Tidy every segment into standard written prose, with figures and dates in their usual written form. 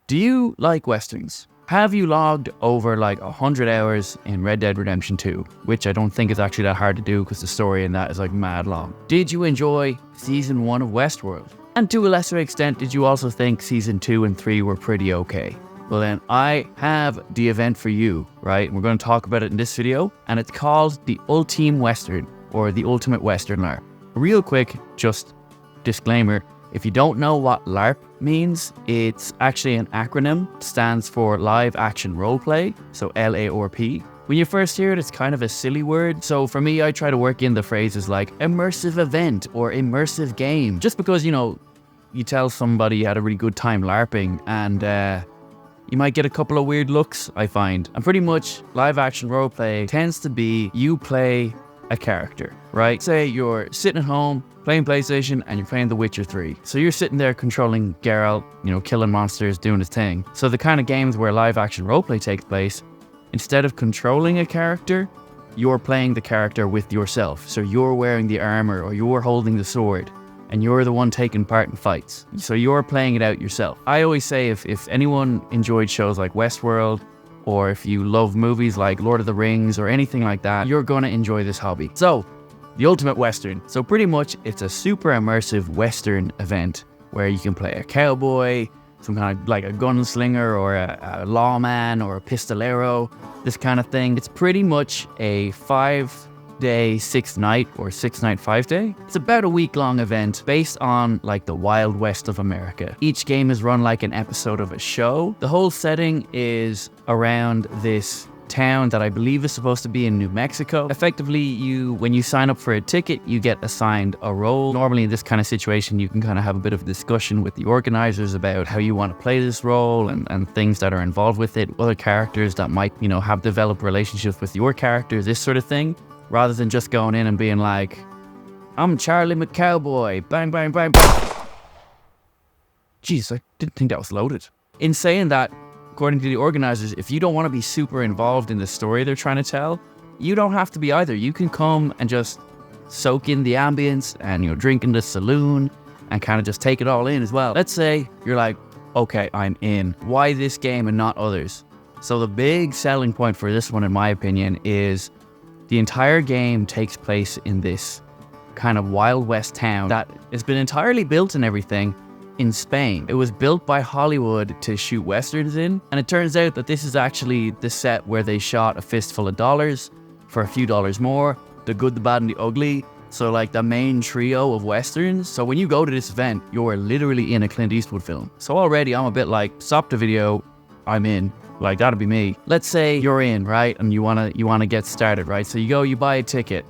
Do you like Westerns? Have you logged over like 100 hours in Red Dead Redemption 2, which I don't think is actually that hard to do because the story in that is like mad long? Did you enjoy Season 1 of Westworld? And to a lesser extent, did you also think Season 2 and 3 were pretty okay? Well then, I have the event for you, right? We're going to talk about it in this video, and it's called the Ultime Western, or the Ultimate Western LARP. Real quick, just disclaimer, if you don't know what LARP means, it's actually an acronym. It stands for Live Action Roleplay, so LARP. When you first hear it, it's kind of a silly word. So for me, I try to work in the phrases like immersive event or immersive game. Just because, you tell somebody you had a really good time LARPing and you might get a couple of weird looks, I find. And pretty much live action roleplay tends to be you play a character, right? Say you're sitting at home playing PlayStation and you're playing The Witcher 3. So you're sitting there controlling Geralt, killing monsters, doing his thing. So the kind of games where live action roleplay takes place, instead of controlling a character, you're playing the character with yourself. So you're wearing the armor or you're holding the sword and you're the one taking part in fights. So you're playing it out yourself. I always say if anyone enjoyed shows like Westworld, or if you love movies like Lord of the Rings or anything like that, you're gonna enjoy this hobby. So, the Ultimate Western. So pretty much it's a super immersive Western event where you can play a cowboy, some kind of like a gunslinger or a lawman or a pistolero, this kind of thing. It's pretty much a 5-day, 6-night or 6-night, 5-day. It's about a week-long event based on like the Wild West of America. Each game is run like an episode of a show. The whole setting is around this town that I believe is supposed to be in New Mexico. Effectively, when you sign up for a ticket, you get assigned a role. Normally in this kind of situation, you can kind of have a bit of a discussion with the organizers about how you want to play this role and things that are involved with it, other characters that might, have developed relationships with your character, this sort of thing, rather than just going in and being like, I'm Charlie McCowboy, bang, bang, bang, bang. Jeez, I didn't think that was loaded. In saying that, according to the organizers, if you don't want to be super involved in the story they're trying to tell, you don't have to be either. You can come and just soak in the ambience and drink in the saloon and kind of just take it all in as well. Let's say you're like, okay, I'm in. Why this game and not others? So the big selling point for this one, in my opinion, is the entire game takes place in this kind of Wild West town that has been entirely built and everything in Spain. It was built by Hollywood to shoot westerns in, and it turns out that this is actually the set where they shot A Fistful of Dollars for a few dollars more, The Good, the Bad, and the Ugly. So like the main trio of westerns. So when you go to this event, you're literally in a Clint Eastwood film. So already I'm a bit like, stop the video, I'm in. Like, that'd be me. Let's say you're in, right? And you wanna get started, right? So you go, you buy a ticket.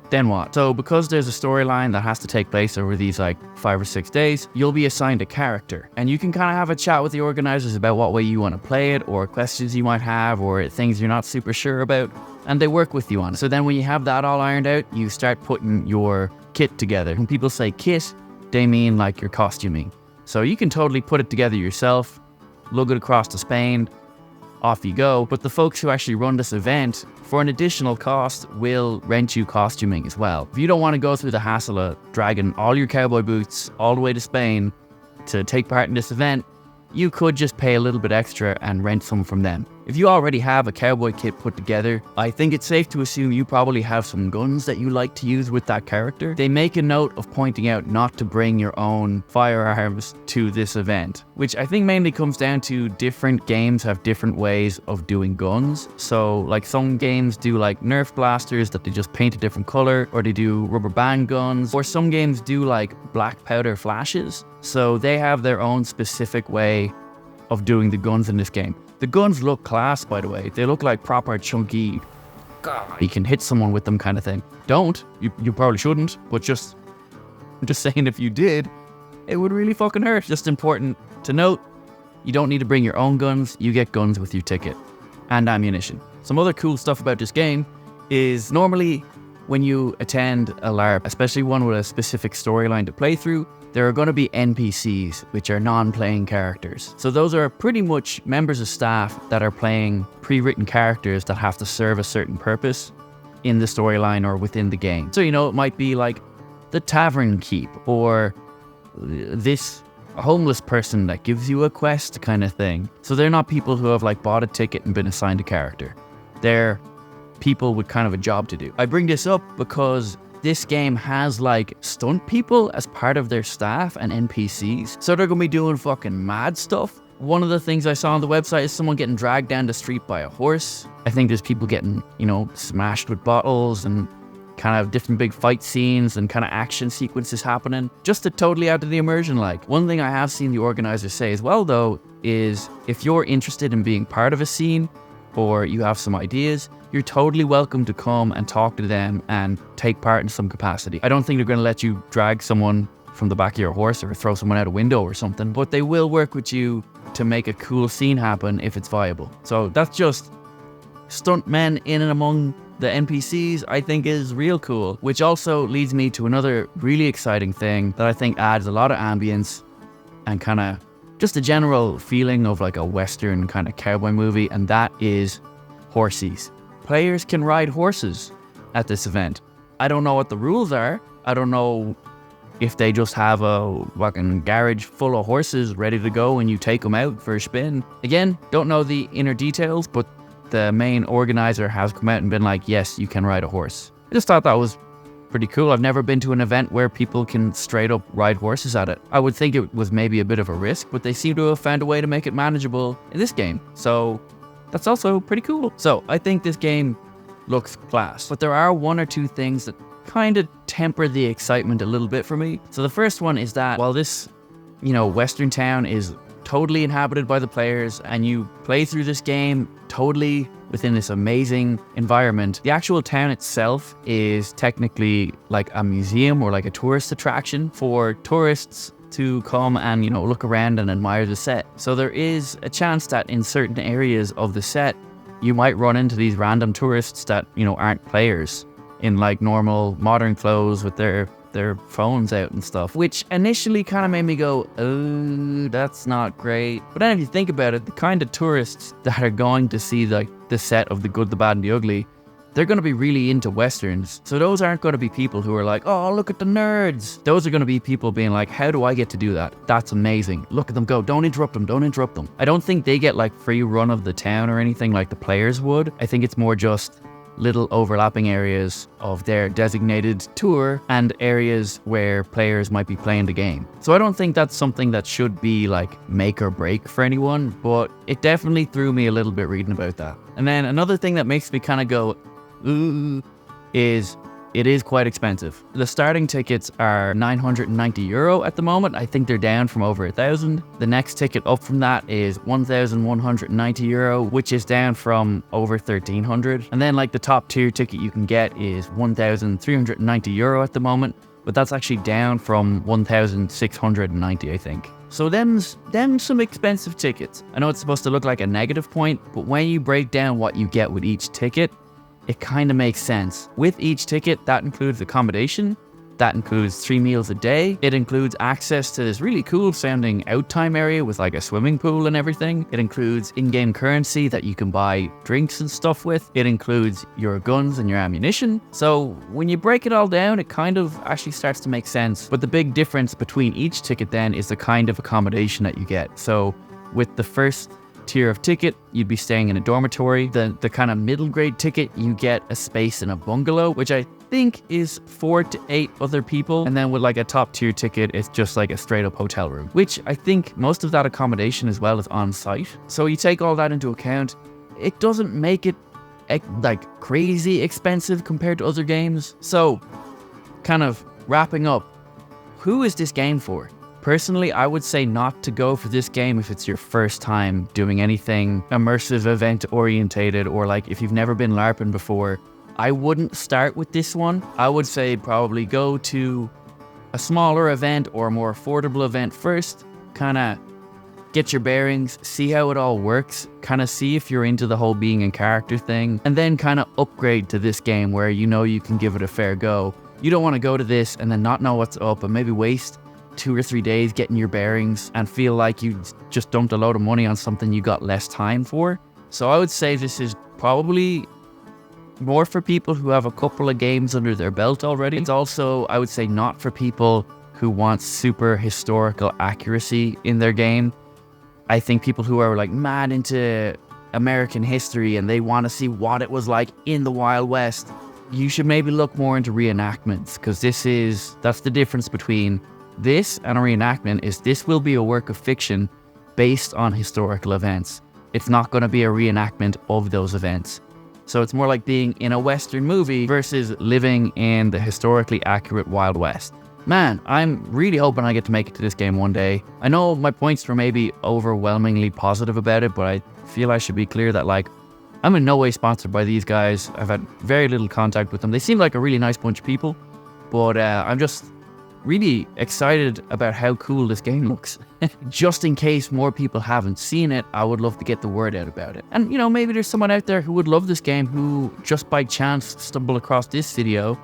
Then what? So because there's a storyline that has to take place over these like 5 or 6 days, you'll be assigned a character. And you can kind of have a chat with the organizers about what way you want to play it, or questions you might have, or things you're not super sure about. And they work with you on it. So then when you have that all ironed out, you start putting your kit together. When people say kit, they mean like your costuming. So you can totally put it together yourself, lug it across to Spain, off you go. But the folks who actually run this event, for an additional cost, will rent you costuming as well. If you don't want to go through the hassle of dragging all your cowboy boots all the way to Spain to take part in this event, you could just pay a little bit extra and rent some from them. If you already have a cowboy kit put together, I think it's safe to assume you probably have some guns that you like to use with that character. They make a note of pointing out not to bring your own firearms to this event, which I think mainly comes down to different games have different ways of doing guns. So like some games do like Nerf blasters that they just paint a different color, or they do rubber band guns, or some games do like black powder flashes. So they have their own specific way of doing the guns in this game. The guns look class, by the way. They look like proper chunky, God, you can hit someone with them kind of thing. Don't. You probably shouldn't, but I'm just saying if you did, it would really fucking hurt. Just important to note, you don't need to bring your own guns. You get guns with your ticket and ammunition. Some other cool stuff about this game is normally when you attend a LARP, especially one with a specific storyline to play through, there are going to be NPCs, which are non-playing characters. So those are pretty much members of staff that are playing pre-written characters that have to serve a certain purpose in the storyline or within the game. So, it might be like the tavern keep, or this a homeless person that gives you a quest kind of thing. So they're not people who have like bought a ticket and been assigned a character. They're people with kind of a job to do. I bring this up because this game has like stunt people as part of their staff and NPCs. So they're gonna be doing fucking mad stuff. One of the things I saw on the website is someone getting dragged down the street by a horse. I think there's people getting, smashed with bottles and kind of different big fight scenes and kind of action sequences happening. Just to totally add to the immersion. Like, one thing I have seen the organizers say as well though, is if you're interested in being part of a scene or you have some ideas, you're totally welcome to come and talk to them and take part in some capacity. I don't think they're going to let you drag someone from the back of your horse or throw someone out a window or something, but they will work with you to make a cool scene happen if it's viable. So that's just stuntmen in and among the NPCs, I think is real cool, which also leads me to another really exciting thing that I think adds a lot of ambience and kind of just a general feeling of like a Western kind of cowboy movie, and that is horsies. Players can ride horses at this event. I don't know what the rules are. I don't know if they just have a fucking garage full of horses ready to go and you take them out for a spin. Again, don't know the inner details, but the main organizer has come out and been like, yes, you can ride a horse. I just thought that was pretty cool. I've never been to an event where people can straight up ride horses at it. I would think it was maybe a bit of a risk, but they seem to have found a way to make it manageable in this game. So that's also pretty cool. So I think this game looks class, but there are one or two things that kind of temper the excitement a little bit for me. So the first one is that while this, Western town is totally inhabited by the players and you play through this game totally within this amazing environment, the actual town itself is technically like a museum or like a tourist attraction for tourists to come and, look around and admire the set. So there is a chance that in certain areas of the set, you might run into these random tourists that, aren't players in like normal modern clothes with their phones out and stuff, which initially kind of made me go, oh, that's not great. But then if you think about it, the kind of tourists that are going to see like the set of The Good, the Bad and the Ugly, they're going to be really into Westerns. So those aren't going to be people who are like, oh, look at the nerds. Those are going to be people being like, how do I get to do that? That's amazing. Look at them go. Don't interrupt them. Don't interrupt them. I don't think they get like free run of the town or anything like the players would. I think it's more just little overlapping areas of their designated tour and areas where players might be playing the game. So I don't think that's something that should be like make or break for anyone, but it definitely threw me a little bit reading about that. And then another thing that makes me kind of go, ooh, is it is quite expensive. The starting tickets are €990 at the moment. I think they're down from over 1,000. The next ticket up from that is €1,190, which is down from over 1,300. And then like the top tier ticket you can get is €1,390 at the moment, but that's actually down from 1,690, I think. So them's some expensive tickets. I know it's supposed to look like a negative point, but when you break down what you get with each ticket, it kind of makes sense. With each ticket, that includes accommodation, that includes 3 meals a day, it includes access to this really cool sounding out time area with like a swimming pool and everything, it includes in-game currency that you can buy drinks and stuff with, it includes your guns and your ammunition. So when you break it all down, it kind of actually starts to make sense. But the big difference between each ticket then is the kind of accommodation that you get. So with the first tier of ticket, you'd be staying in a dormitory. The kind of middle grade ticket, you get a space in a bungalow, which I think is 4 to 8 other people. And then with like a top tier ticket, it's just like a straight up hotel room, which I think most of that accommodation as well is on site. So you take all that into account, it doesn't make it like crazy expensive compared to other games. So kind of wrapping up, who is this game for? Personally, I would say not to go for this game if it's your first time doing anything immersive event orientated, or like if you've never been LARPing before. I wouldn't start with this one. I would say probably go to a smaller event or a more affordable event first, kind of get your bearings, see how it all works, kind of see if you're into the whole being in character thing, and then kind of upgrade to this game where you know you can give it a fair go. You don't want to go to this and then not know what's up and maybe waste 2 or 3 days getting your bearings and feel like you just dumped a load of money on something you got less time for. So I would say this is probably more for people who have a couple of games under their belt already. It's also, I would say, not for people who want super historical accuracy in their game. I think people who are like mad into American history and they want to see what it was like in the Wild West, you should maybe look more into reenactments, because that's the difference between this and a reenactment. Is this will be a work of fiction based on historical events. It's not going to be a reenactment of those events. So it's more like being in a Western movie versus living in the historically accurate Wild West. Man, I'm really hoping I get to make it to this game one day. I know my points were maybe overwhelmingly positive about it, but I feel I should be clear that like, I'm in no way sponsored by these guys. I've had very little contact with them. They seem like a really nice bunch of people, but I'm just really excited about how cool this game looks. Just in case more people haven't seen it, I would love to get the word out about it. And you know, maybe there's someone out there who would love this game who just by chance stumbled across this video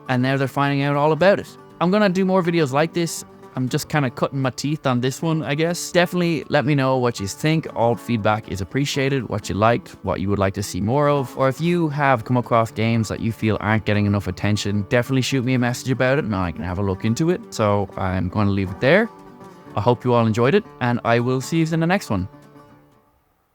and now they're finding out all about it. I'm gonna do more videos like this. I'm just kind of cutting my teeth on this one, I guess. Definitely let me know what you think. All feedback is appreciated. What you liked, what you would like to see more of. Or if you have come across games that you feel aren't getting enough attention, definitely shoot me a message about it and I can have a look into it. So I'm going to leave it there. I hope you all enjoyed it and I will see you in the next one.